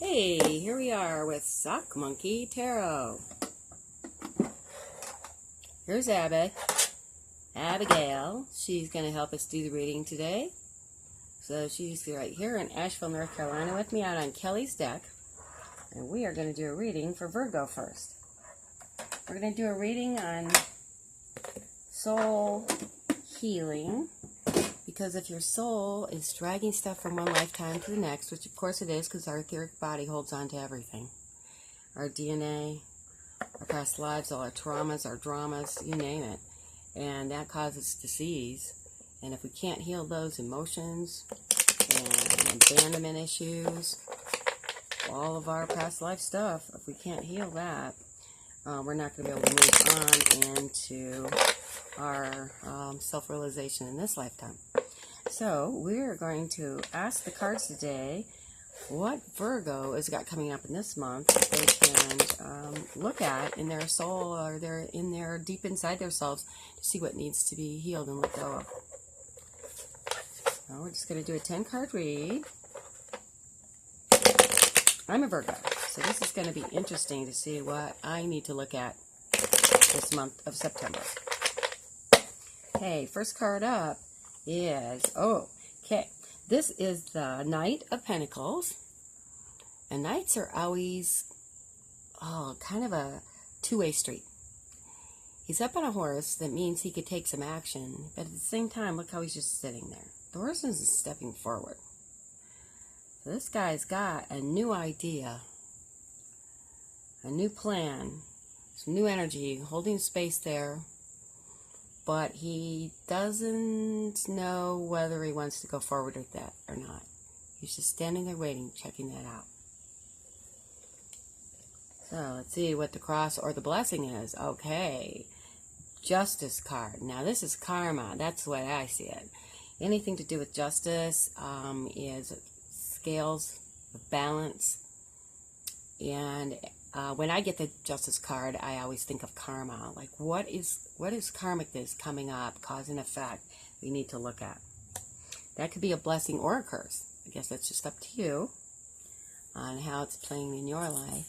Hey, here we are with Sock Monkey Tarot. Here's Abigail. She's going to help us do the reading today. So she's right here in Asheville, North Carolina with me out on Kelly's deck. And we are going to do a reading for Virgo first. We're going to do a reading on soul healing. Because if your soul is dragging stuff from one lifetime to the next, which of course it is because our etheric body holds on to everything. Our DNA, our past lives, all our traumas, our dramas, you name it. And that causes disease. And if we can't heal those emotions and abandonment issues, all of our past life stuff, if we can't heal that, we're not going to be able to move on into our self-realization in this lifetime. So we're going to ask the cards today what Virgo has got coming up in this month that they can look at in their soul or in their deep inside themselves to see what needs to be healed and let go of. So we're just going to do a 10-card read. I'm a Virgo, so this is going to be interesting to see what I need to look at this month of September. Okay, first card up is, this is the Knight of Pentacles. And knights are always, kind of a two-way street. He's up on a horse, that means he could take some action, but at the same time, look how he's just sitting there. The horse isn't stepping forward. So this guy's got a new idea, a new plan, some new energy, holding space there. But he doesn't know whether he wants to go forward with that or not. He's just standing there waiting, checking that out. So let's see what the cross or the blessing is. Okay, Justice card. Now this is karma. That's the way I see it. Anything to do with justice is scales of balance. And when I get the Justice card, I always think of karma. Like, what is karmic that's coming up, cause and effect, we need to look at. That could be a blessing or a curse. I guess that's just up to you on how it's playing in your life.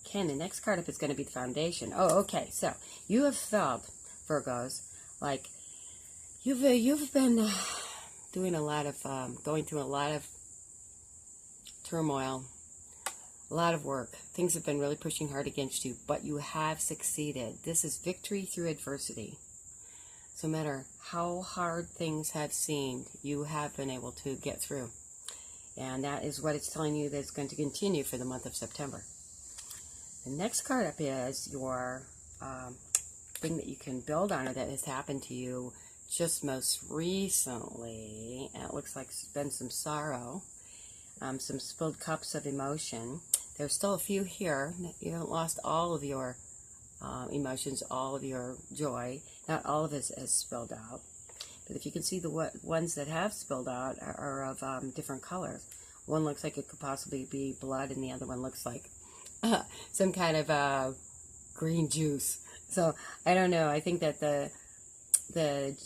Okay, the next card up is going to be the Foundation. Oh, okay, so you have felt, Virgos, like you've been doing a lot of, going through a lot of turmoil, a lot of work. Things have been really pushing hard against you, but you have succeeded. This is victory through adversity. So no matter how hard things have seemed, you have been able to get through. And that is what it's telling you that's going to continue for the month of September. The next card up is your thing that you can build on or that has happened to you just most recently. And it looks like there's been some sorrow, some spilled cups of emotion. There's still a few here. You haven't lost all of your emotions, all of your joy. Not all of it has spilled out. But if you can see the ones that have spilled out are of different colors. One looks like it could possibly be blood, and the other one looks like some kind of green juice. So I don't know. I think that the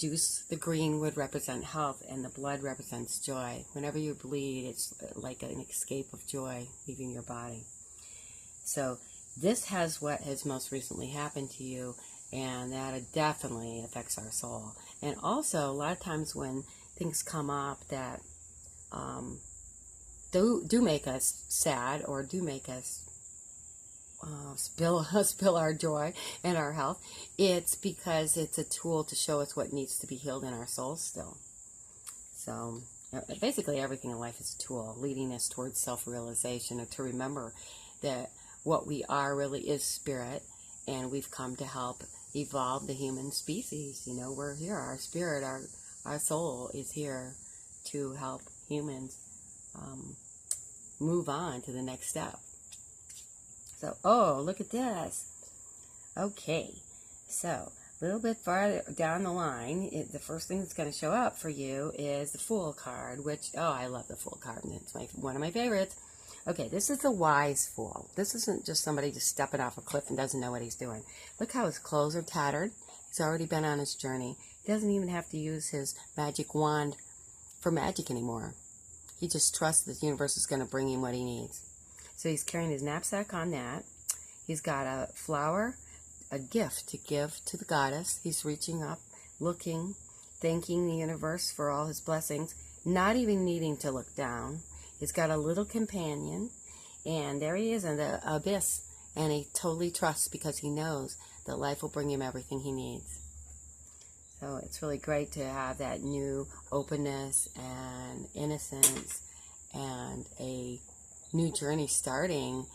juice, the green, would represent health, and the blood represents joy. Whenever you bleed, it's like an escape of joy leaving your body. So this has what has most recently happened to you, and that definitely affects our soul. And also, a lot of times when things come up that do make us sad or do make us spill our joy and our health, it's because it's a tool to show us what needs to be healed in our souls still. So basically everything in life is a tool leading us towards self-realization, or to remember that what we are really is spirit, and we've come to help evolve the human species. You know, we're here, our spirit, our soul is here to help humans move on to the next step. So, oh, look at this. Okay, so a little bit farther down the line, the first thing that's going to show up for you is the Fool card, which, I love the Fool card, and it's one of my favorites. Okay, this is the Wise Fool. This isn't just somebody just stepping off a cliff and doesn't know what he's doing. Look how his clothes are tattered. He's already been on his journey. He doesn't even have to use his magic wand for magic anymore. He just trusts that the universe is going to bring him what he needs. So he's carrying his knapsack on that. He's got a flower, a gift to give to the goddess. He's reaching up, looking, thanking the universe for all his blessings, not even needing to look down. He's got a little companion, and there he is in the abyss, and he totally trusts because he knows that life will bring him everything he needs. So it's really great to have that new openness and innocence and a new journey starting,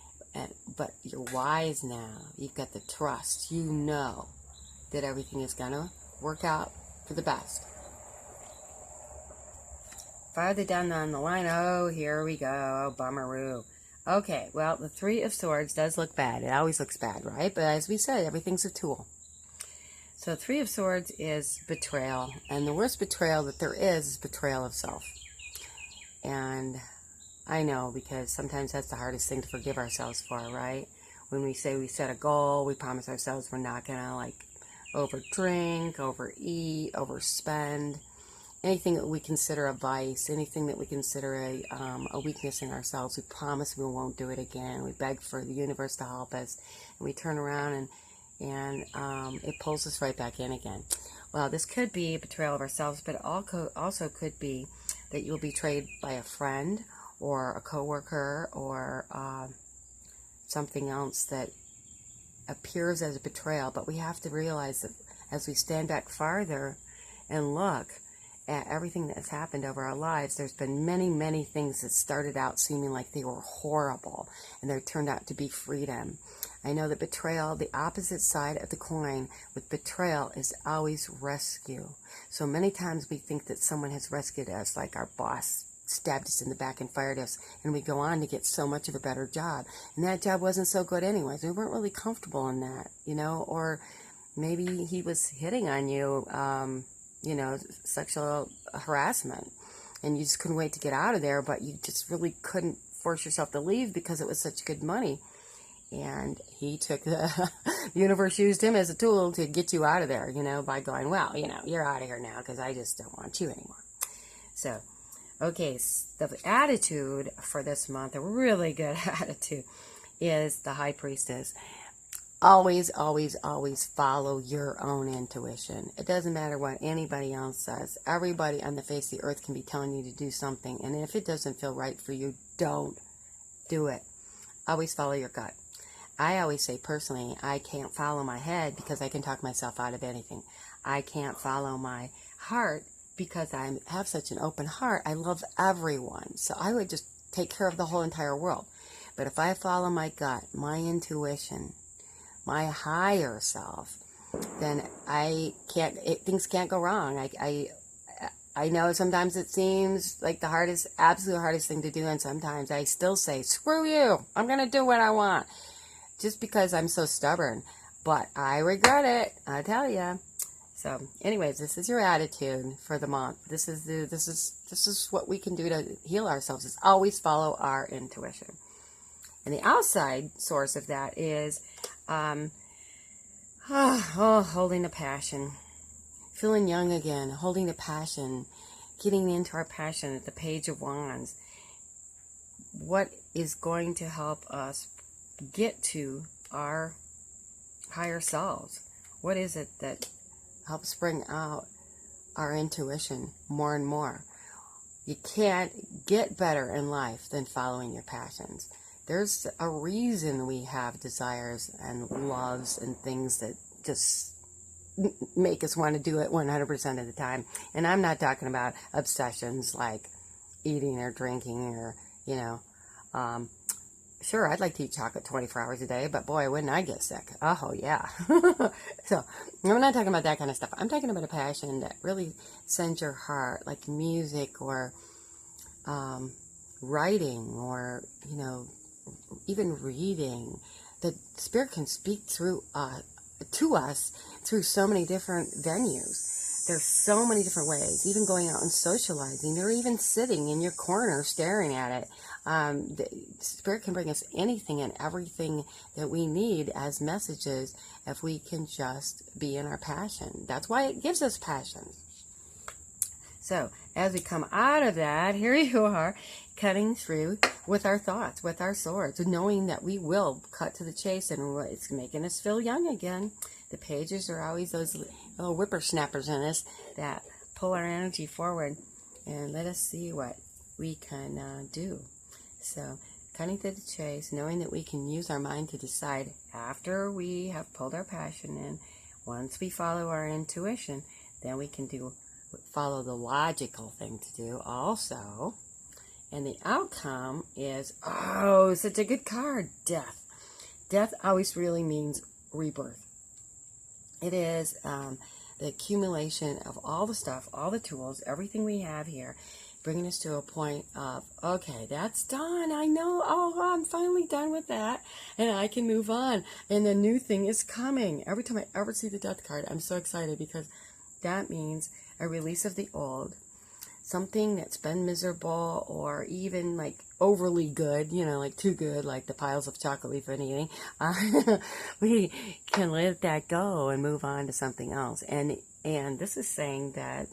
but you're wise now. You've got the trust. You know that everything is going to work out for the best. Farther down on the line, oh, here we go. Oh, bummeroo. Okay, well, the Three of Swords does look bad. It always looks bad, right? But as we said, everything's a tool. So Three of Swords is betrayal. And the worst betrayal that there is betrayal of self. And I know, because sometimes that's the hardest thing to forgive ourselves for, right? When we say we set a goal, we promise ourselves we're not going to, like, over-drink, overeat, overspend. Anything that we consider a vice, anything that we consider a weakness in ourselves, we promise we won't do it again. We beg for the universe to help us, and we turn around and it pulls us right back in again. Well, this could be a betrayal of ourselves, but it also could be that you'll be betrayed by a friend or a coworker or something else that appears as a betrayal. But we have to realize that as we stand back farther and look at everything that has happened over our lives, there's been many, many things that started out seeming like they were horrible, and they turned out to be freedom. I know that betrayal, the opposite side of the coin with betrayal, is always rescue. So many times we think that someone has rescued us, like our boss stabbed us in the back and fired us, and we go on to get so much of a better job. And that job wasn't so good anyways. We weren't really comfortable in that, or maybe he was hitting on you, sexual harassment, and you just couldn't wait to get out of there, but you just really couldn't force yourself to leave because it was such good money. And he took the universe used him as a tool to get you out of there, by going, well, you're out of here now because I just don't want you anymore. So, okay, the attitude for this month, a really good attitude, is the High Priestess. Always, always, always follow your own intuition. It doesn't matter what anybody else says. Everybody on the face of the earth can be telling you to do something, and if it doesn't feel right for you, don't do it. Always follow your gut. I always say, personally, I can't follow my head because I can talk myself out of anything. I can't follow my heart because I have such an open heart. I love everyone, so I would just take care of the whole entire world. But if I follow my gut, my intuition, my higher self, then things can't go wrong. I know sometimes it seems like the absolute hardest thing to do, and sometimes I still say, screw you, I'm going to do what I want, just because I'm so stubborn. But I regret it, I tell you. So, anyways, this is your attitude for the month. This is what we can do to heal ourselves, is always follow our intuition. And the outside source of that is holding a passion. Feeling young again, holding a passion, getting into our passion at the Page of Wands. What is going to help us get to our higher selves? What is it that helps bring out our intuition more and more? You can't get better in life than following your passions. There's a reason we have desires and loves and things that just make us want to do it 100% of the time. And I'm not talking about obsessions like eating or drinking or, sure, I'd like to eat chocolate 24 hours a day, but boy, wouldn't I get sick. Oh, yeah. So, I'm not talking about that kind of stuff. I'm talking about a passion that really sends your heart, like music or writing or, even reading. The Spirit can speak through to us through so many different venues. There's so many different ways, even going out and socializing, or even sitting in your corner staring at it. The Spirit can bring us anything and everything that we need as messages if we can just be in our passion. That's why it gives us passion. So, as we come out of that, here you are, cutting through with our thoughts, with our swords, knowing that we will cut to the chase, and it's making us feel young again. The pages are always those little whippersnappers in us that pull our energy forward and let us see what we can do. So, cutting to the chase, knowing that we can use our mind to decide after we have pulled our passion in. Once we follow our intuition, then we can follow the logical thing to do also. And the outcome is, oh, such a good card, death. Death always really means rebirth. It is the accumulation of all the stuff, all the tools, everything we have here, bringing us to a point of, okay, that's done. I know, oh, I'm finally done with that, and I can move on. And the new thing is coming. Every time I ever see the death card, I'm so excited because that means a release of the old, something that's been miserable or even like overly good, like too good, like the piles of chocolate we've been eating. We can let that go and move on to something else. And this is saying that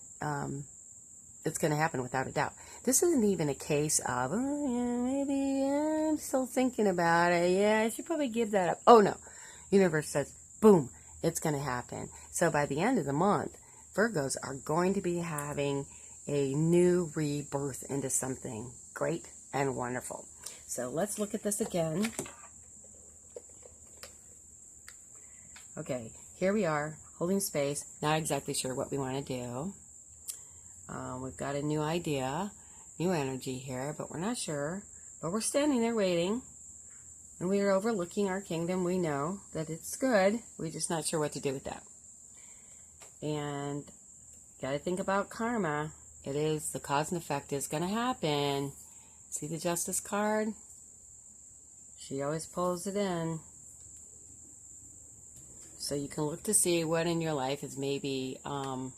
it's going to happen without a doubt. This isn't even a case of, oh, yeah, maybe I'm still thinking about it. Yeah, I should probably give that up. Oh, no. Universe says, boom, it's going to happen. So by the end of the month, Virgos are going to be having a new rebirth into something great and wonderful. So let's look at this again. Okay, here we are, holding space, not exactly sure what we want to do. We've got a new idea, new energy here, but we're not sure. But we're standing there waiting, and we are overlooking our kingdom. We know that it's good. We're just not sure what to do with that. And got to think about karma. It is, the cause and effect is going to happen. See the Justice card? She always pulls it in. So you can look to see what in your life is maybe, I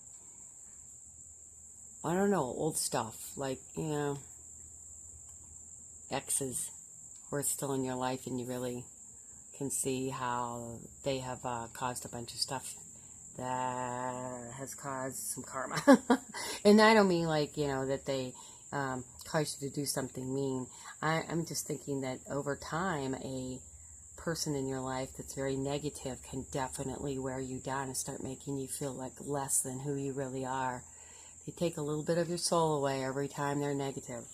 don't know, old stuff. Like, exes who are still in your life, and you really can see how they have caused a bunch of stuff that has caused some karma. And I don't mean like, that they caused you to do something mean. I'm just thinking that over time, a person in your life that's very negative can definitely wear you down and start making you feel like less than who you really are. They take a little bit of your soul away every time they're negative.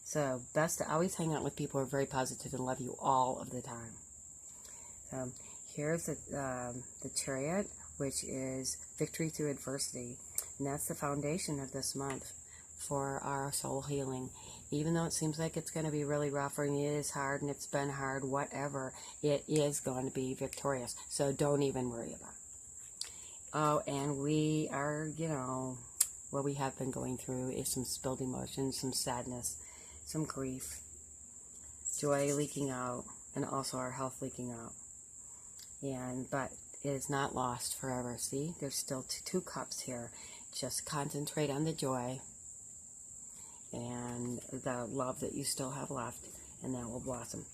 So best to always hang out with people who are very positive and love you all of the time. Here's the Chariot, which is victory through adversity. And that's the foundation of this month for our soul healing. Even though it seems like it's going to be really rough, and it is hard, and it's been hard, whatever, it is going to be victorious. So don't even worry about it. Oh, and we are, what we have been going through is some spilled emotions, some sadness, some grief, joy leaking out, and also our health leaking out. But it is not lost forever. See, there's still two cups here. Just concentrate on the joy and the love that you still have left, and that will blossom.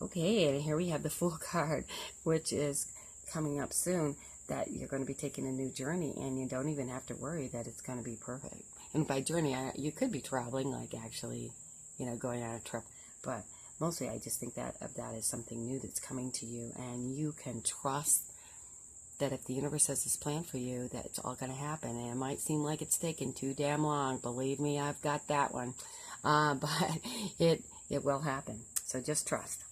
Okay, and here we have the Fool card, which is coming up soon, that you're going to be taking a new journey, and you don't even have to worry that it's going to be perfect. And by journey, you could be traveling, like actually, going on a trip, but mostly I just think that is something new that's coming to you, and you can trust that if the universe has this plan for you, that it's all going to happen. And it might seem like it's taken too damn long. Believe me, I've got that one. But it will happen. So just trust.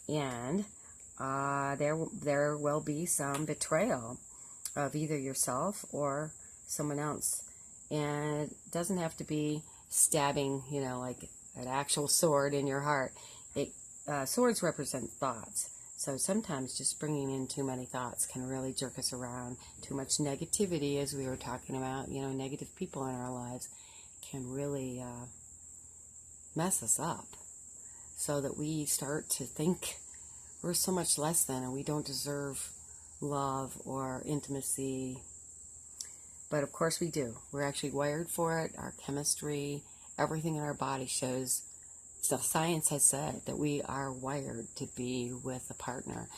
And there will be some betrayal of either yourself or someone else. And it doesn't have to be stabbing, like an actual sword in your heart. Swords represent thoughts. So sometimes just bringing in too many thoughts can really jerk us around. Too much negativity, as we were talking about, negative people in our lives can really mess us up. So that we start to think we're so much less than, and we don't deserve love or intimacy. But of course we do. We're actually wired for it. Our chemistry, everything in our body shows. So science has said that we are wired to be with a partner.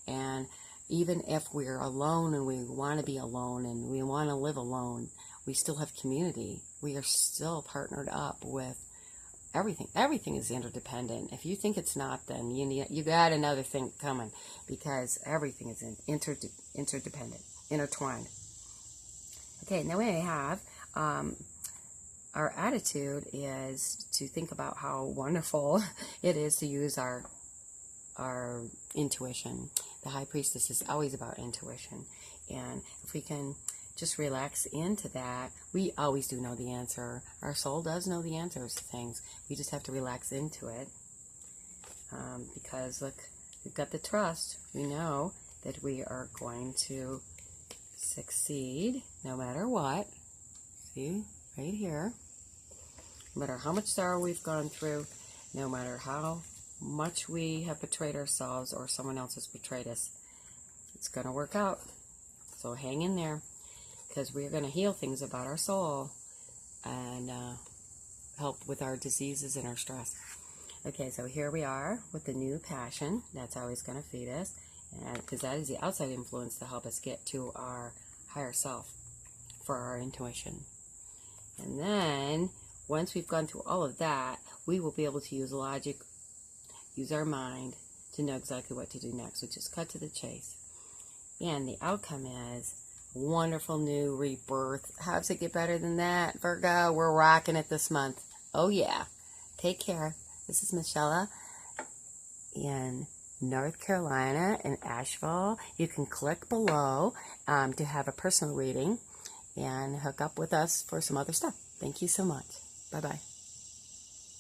And even if we're alone and we want to be alone and we want to live alone, We still have community. We are still partnered up with everything. Everything is interdependent. If you think it's not, then you got another thing coming, because everything is interdependent, intertwined. Okay, now we have our attitude is to think about how wonderful it is to use our intuition. The High Priestess is always about intuition, and if we can just relax into that, we always do know the answer. Our soul does know the answers to things. We just have to relax into it, because look, we've got the trust. We know that we are going to succeed no matter what. See, right here. No matter how much sorrow we've gone through, no matter how much we have betrayed ourselves or someone else has betrayed us, it's going to work out. So hang in there, because we're going to heal things about our soul and help with our diseases and our stress. Okay, so here we are with the new passion. That's always going to feed us, because that is the outside influence to help us get to our higher self for our intuition. And then once we've gone through all of that, we will be able to use logic, use our mind to know exactly what to do next. So just cut to the chase. And the outcome is wonderful new rebirth. How does it get better than that, Virgo? We're rocking it this month. Oh yeah. Take care. This is Michella in North Carolina in Asheville. You can click below to have a personal reading and hook up with us for some other stuff. Thank you so much. Bye-bye.